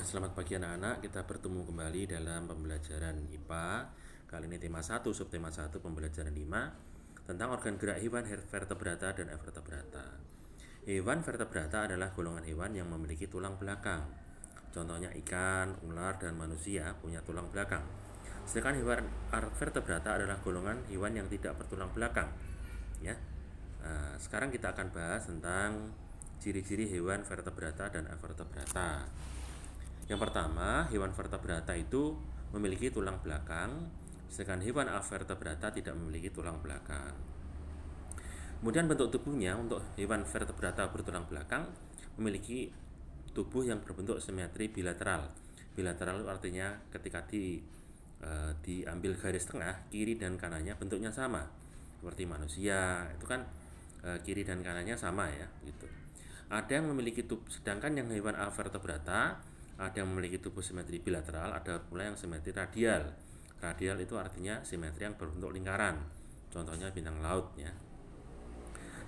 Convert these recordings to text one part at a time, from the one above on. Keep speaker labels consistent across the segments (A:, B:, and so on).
A: Selamat pagi anak-anak, kita bertemu kembali dalam pembelajaran IPA. Kali ini tema 1, subtema 1, pembelajaran 5 tentang organ gerak hewan vertebrata dan evertebrata. Hewan vertebrata adalah golongan hewan yang memiliki tulang belakang. Contohnya ikan, ular, dan manusia punya tulang belakang. Sedangkan hewan vertebrata adalah golongan hewan yang tidak bertulang belakang. Ya. Sekarang kita akan bahas tentang ciri-ciri hewan vertebrata dan evertebrata. Yang pertama, hewan vertebrata itu memiliki tulang belakang, sedangkan hewan avertebrata tidak memiliki tulang belakang. Kemudian bentuk tubuhnya untuk hewan vertebrata bertulang belakang memiliki tubuh yang berbentuk simetri bilateral. Bilateral itu artinya ketika diambil garis tengah, kiri dan kanannya bentuknya sama. Seperti manusia, itu kan kiri dan kanannya sama ya, gitu. Ada yang memiliki tubuh, sedangkan yang hewan avertebrata ada yang memiliki tubuh simetri bilateral, ada pula yang simetri radial. Radial itu artinya simetri yang berbentuk lingkaran. Contohnya bintang laut ya.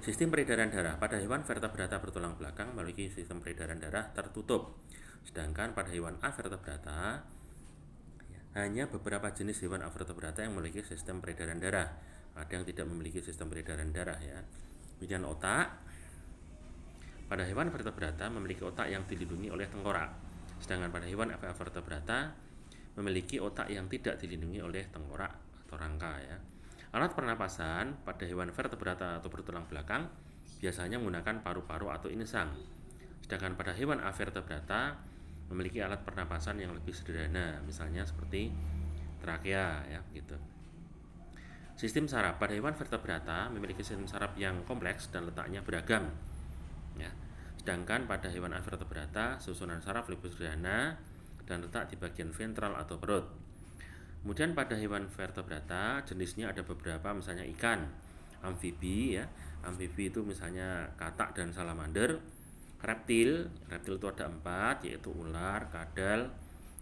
A: Sistem peredaran darah pada hewan vertebrata bertulang belakang memiliki sistem peredaran darah tertutup. Sedangkan pada hewan avertebrata hanya beberapa jenis hewan avertebrata yang memiliki sistem peredaran darah. Ada yang tidak memiliki sistem peredaran darah ya. Kemudian otak. Pada hewan vertebrata memiliki otak yang dilindungi oleh tengkorak. Sedangkan pada hewan vertebrata memiliki otak yang tidak dilindungi oleh tengkorak atau rangka ya. Alat pernapasan pada hewan vertebrata atau bertulang belakang biasanya menggunakan paru-paru atau insang. Sedangkan pada hewan avertebrata memiliki alat pernapasan yang lebih sederhana, misalnya seperti trakea ya gitu. Sistem saraf pada hewan vertebrata memiliki sistem saraf yang kompleks dan letaknya beragam. Ya. Sedangkan pada hewan avertebrata susunan saraf lebih sederhana dan letak di bagian ventral atau perut. Kemudian pada hewan vertebrata jenisnya ada beberapa, misalnya ikan, amfibi ya. Amfibi itu misalnya katak dan salamander. Reptil itu ada 4, yaitu ular, kadal,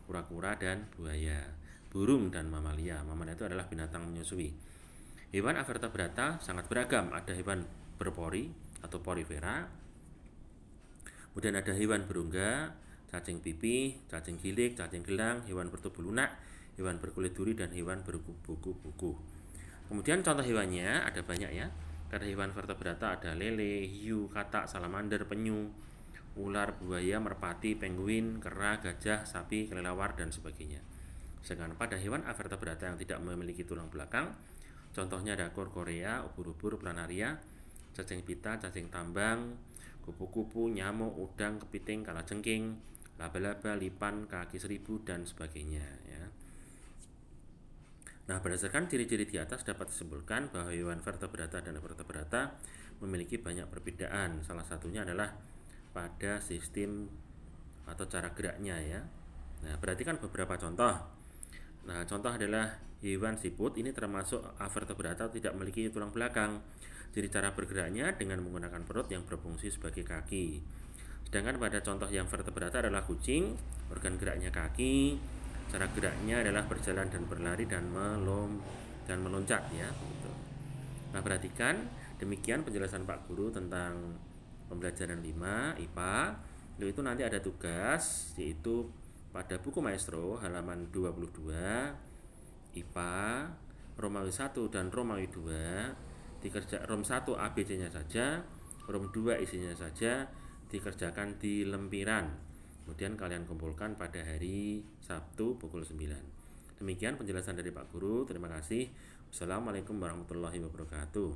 A: kura-kura, dan buaya. Burung dan mamalia. Mamalia itu adalah binatang menyusui. Hewan avertebrata sangat beragam. Ada hewan berpori atau porifera. Kemudian ada hewan berungga, cacing pipih, cacing gilik, cacing gelang, hewan bertubuh lunak, hewan berkulit duri, dan hewan berkuku-kuku. Kemudian contoh hewannya ada banyak ya. Pada hewan vertebrata ada lele, hiu, katak, salamander, penyu, ular, buaya, merpati, penguin, kera, gajah, sapi, kelelawar, dan sebagainya. Sedangkan pada hewan avertebrata yang tidak memiliki tulang belakang, contohnya ada korkorea, ubur-ubur, planaria, cacing pita, cacing tambang, kupu-kupu, nyamuk, udang, kepiting, kalajengking, laba-laba, lipan, kaki seribu, dan sebagainya ya. Nah, berdasarkan ciri-ciri di atas dapat disimpulkan bahwa hewan vertebrata dan evertebrata memiliki banyak perbedaan. Salah satunya adalah pada sistem atau cara geraknya ya. Nah, perhatikan beberapa contoh. Nah, contoh adalah hewan siput, ini termasuk avertebrata, tidak memiliki tulang belakang. Jadi cara bergeraknya dengan menggunakan perut yang berfungsi sebagai kaki. Sedangkan pada contoh yang vertebrata adalah kucing, organ geraknya kaki, cara geraknya adalah berjalan dan berlari dan meloncat ya. Nah, perhatikan, demikian penjelasan Pak Guru tentang pembelajaran 5 IPA. Itu nanti ada tugas, yaitu pada buku maestro halaman 22 IPA Romawi 1 dan Romawi 2 Rom 1 ABC-nya saja, Rom 2 isinya saja dikerjakan di lempiran. Kemudian kalian kumpulkan pada hari Sabtu pukul 9. Demikian penjelasan dari Pak Guru. Terima kasih. Wassalamualaikum warahmatullahi wabarakatuh.